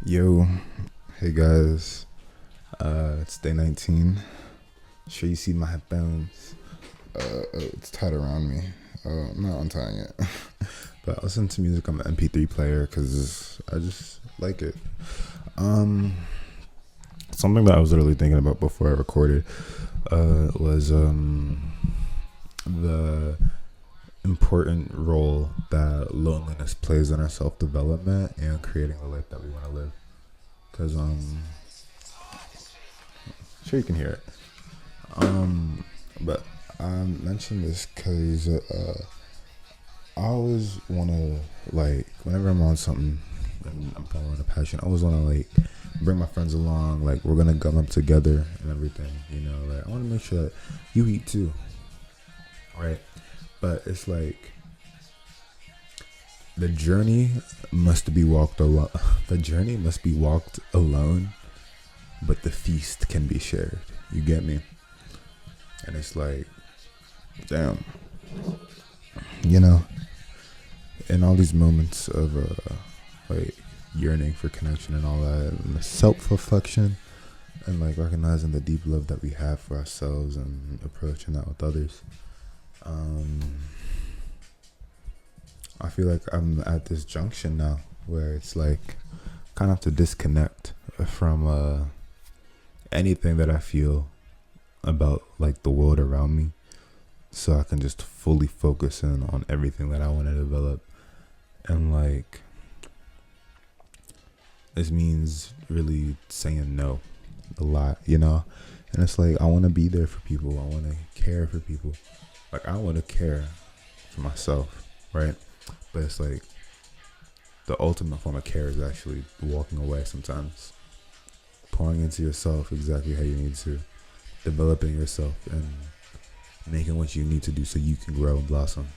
Yo, hey guys, it's day 19. Sure you see my headphones. It's tied around me. I'm not untying it. But I listen to music on the MP3 player because I just like it. Something that I was literally thinking about before I recorded was the important role that loneliness plays in our self-development and creating the life that we want to live. Because sure you can hear it. But I mentioned this because I always want to, like, whenever I'm on something and I'm following a passion, I always want to, like, bring my friends along. Like, we're gonna come up together and everything, you know. Like, I want to make sure that you eat too, right? But it's like the journey must be walked alone. The journey must be walked alone, but the feast can be shared. You get me? And it's like, damn, you know, in all these moments of like yearning for connection and all that, and the self-reflection, and like recognizing the deep love that we have for ourselves and approaching that with others. I feel like I'm at this junction now where it's like kind of to disconnect from anything that I feel about like the world around me, so I can just fully focus in on everything that I want to develop. And like, this means really saying no a lot, you know. And it's like, I want to be there for people. I want to care for people. Like, I want to care for myself, right? But it's like the ultimate form of care is actually walking away sometimes, pouring into yourself exactly how you need to, developing yourself and making what you need to do so you can grow and blossom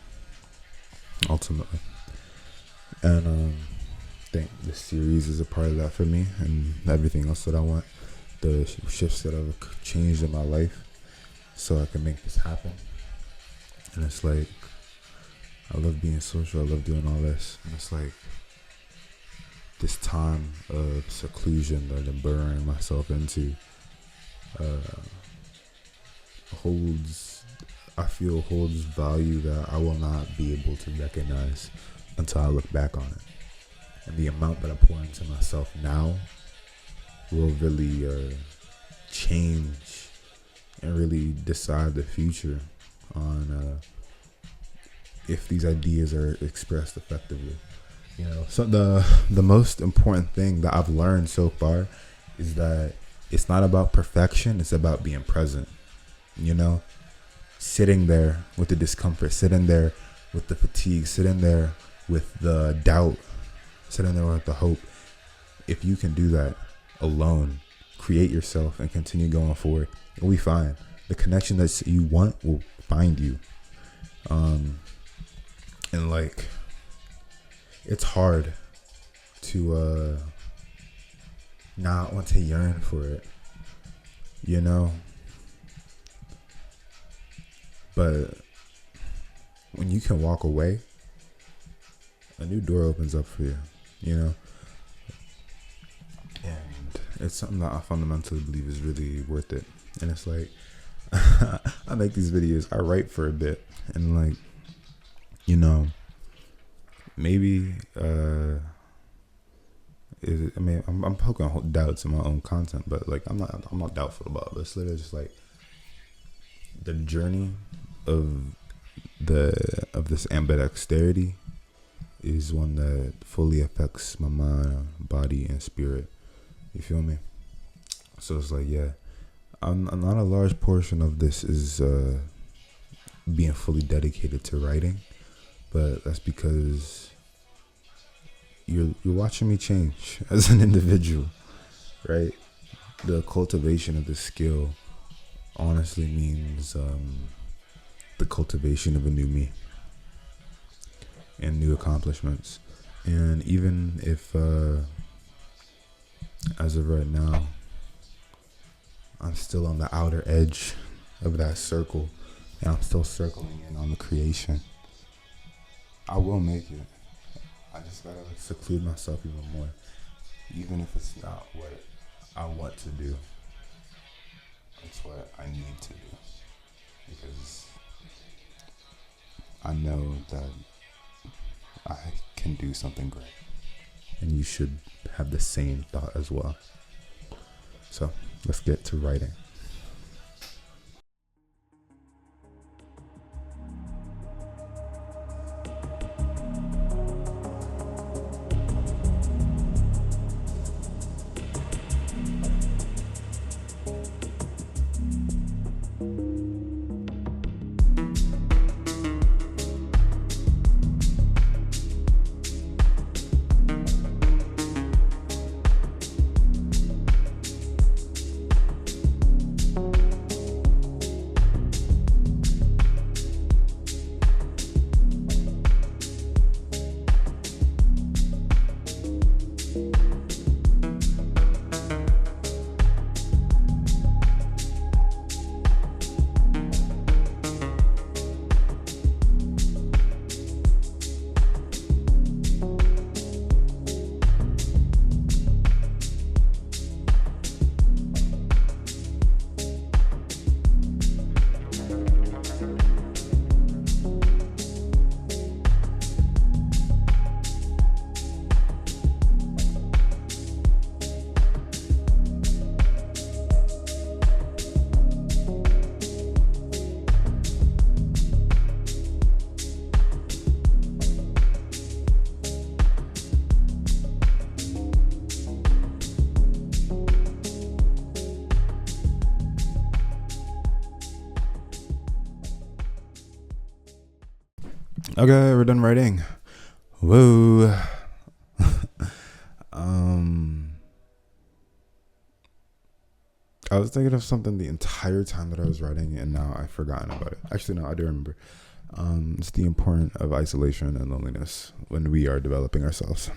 ultimately. And I think this series is a part of that for me, and everything else that I want, the shifts that have changed in my life so I can make this happen. And it's like, I love being social, I love doing all this, and it's like this time of seclusion that I'm burying myself into holds value that I will not be able to recognize until I look back on it. And the amount that I pour into myself now will really change and really decide the future on if these ideas are expressed effectively. You know, so the most important thing that I've learned so far is that it's not about perfection, it's about being present. You know, sitting there with the discomfort, sitting there with the fatigue, sitting there with the doubt, sitting there with the hope. If you can do that alone, create yourself and continue going forward, you'll be fine. The connection that you want will find you. And like, it's hard to not want to yearn for it, you know. But when you can walk away, a new door opens up for you, you know. And it's something that I fundamentally believe is really worth it. And it's like, I make these videos, I write for a bit, and like, you know, maybe I'm poking doubts in my own content, but like, I'm not doubtful about it. It's literally just like the journey of this ambidexterity is one that fully affects my mind, body, and spirit. You feel me? So it's like, yeah, I'm not a large portion of this is being fully dedicated to writing, but that's because you're watching me change as an individual, right? The cultivation of the skill honestly means the cultivation of a new me and new accomplishments. And even if as of right now I'm still on the outer edge of that circle and I'm still circling in on the creation, I will make it. I just gotta seclude myself even more. even if it's not what I want to do, it's what I need to do. Because I know that I can do something great. And you should have the same thought as well. So let's get to writing. Okay, we're done writing. Whoa. I was thinking of something the entire time that I was writing, and now I've forgotten about it. Actually, no, I do remember. It's the importance of isolation and loneliness when we are developing ourselves.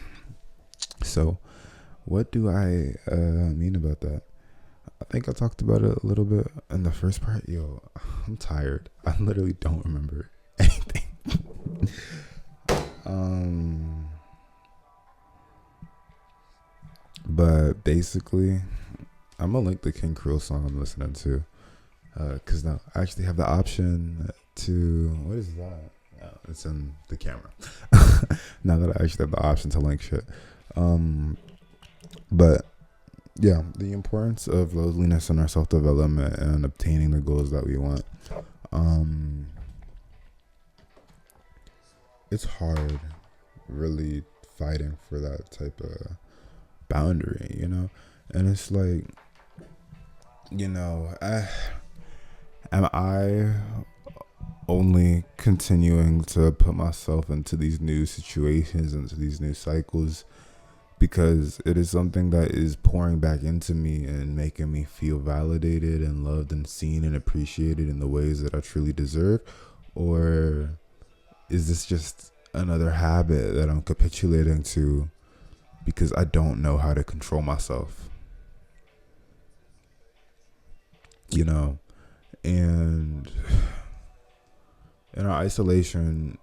So, what do I mean about that? I think I talked about it a little bit in the first part. Yo, I'm tired. I literally don't remember anything. But basically, I'm gonna link the King Cruel song I'm listening to, cause now I actually have the option to. What is that? Oh, it's in the camera. Now that I actually have the option to link shit. But yeah, the importance of loneliness in our self-development and obtaining the goals that we want. It's hard, really fighting for that type of boundary, you know? And it's like, you know, am I only continuing to put myself into these new situations, into these new cycles, because it is something that is pouring back into me and making me feel validated and loved and seen and appreciated in the ways that I truly deserve? Or is this just another habit that I'm capitulating to because I don't know how to control myself? You know, and in our isolation,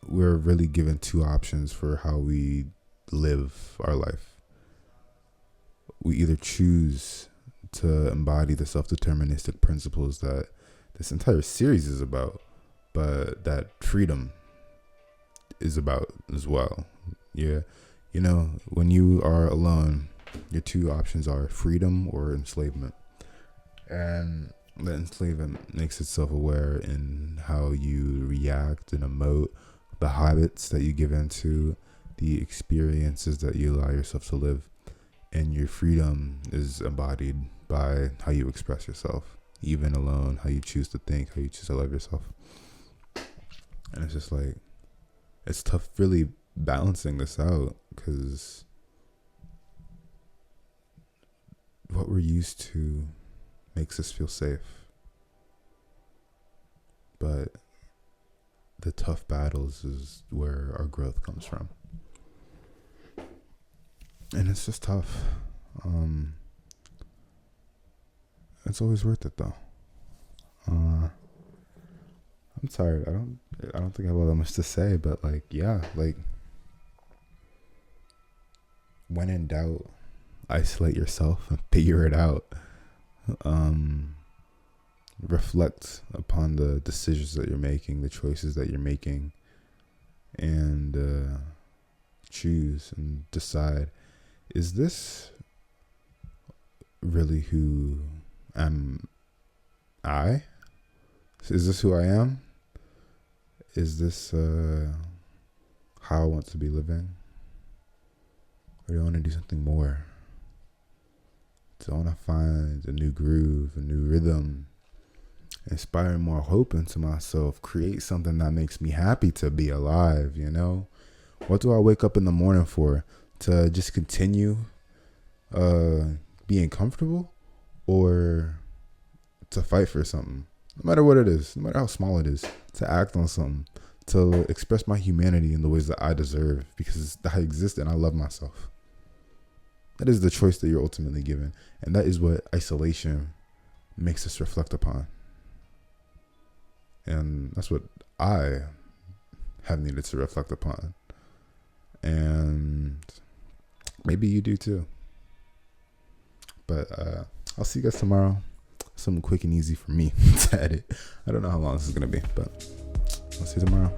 we're really given two options for how we live our life. We either choose to embody the self-deterministic principles that this entire series is about, but that freedom is about as well. Yeah, you know, when you are alone, your two options are freedom or enslavement. And the enslavement makes itself aware in how you react and emote, the habits that you give into, the experiences that you allow yourself to live. And your freedom is embodied by how you express yourself, even alone, how you choose to think, how you choose to love yourself. And it's just like, it's tough really balancing this out, because what we're used to makes us feel safe. But the tough battles is where our growth comes from. And it's just tough. It's always worth it though. I'm tired. I don't think I have all that much to say, but like, yeah, like when in doubt, isolate yourself and figure it out. Reflect upon the decisions that you're making, the choices that you're making, and choose and decide, is this really who am I? Is this who I am? Is this how I want to be living? Or do I want to do something more? Do I want to find a new groove, a new rhythm, inspire more hope into myself, create something that makes me happy to be alive, you know? What do I wake up in the morning for? To just continue being comfortable, or to fight for something? No matter what it is, no matter how small it is, to act on something, to express my humanity in the ways that I deserve, because I exist and I love myself. That is the choice that you're ultimately given. And that is what isolation makes us reflect upon. And that's what I have needed to reflect upon. And maybe you do too. But I'll see you guys tomorrow. Something quick and easy for me to edit. I don't know how long this is going to be, but I'll see you tomorrow.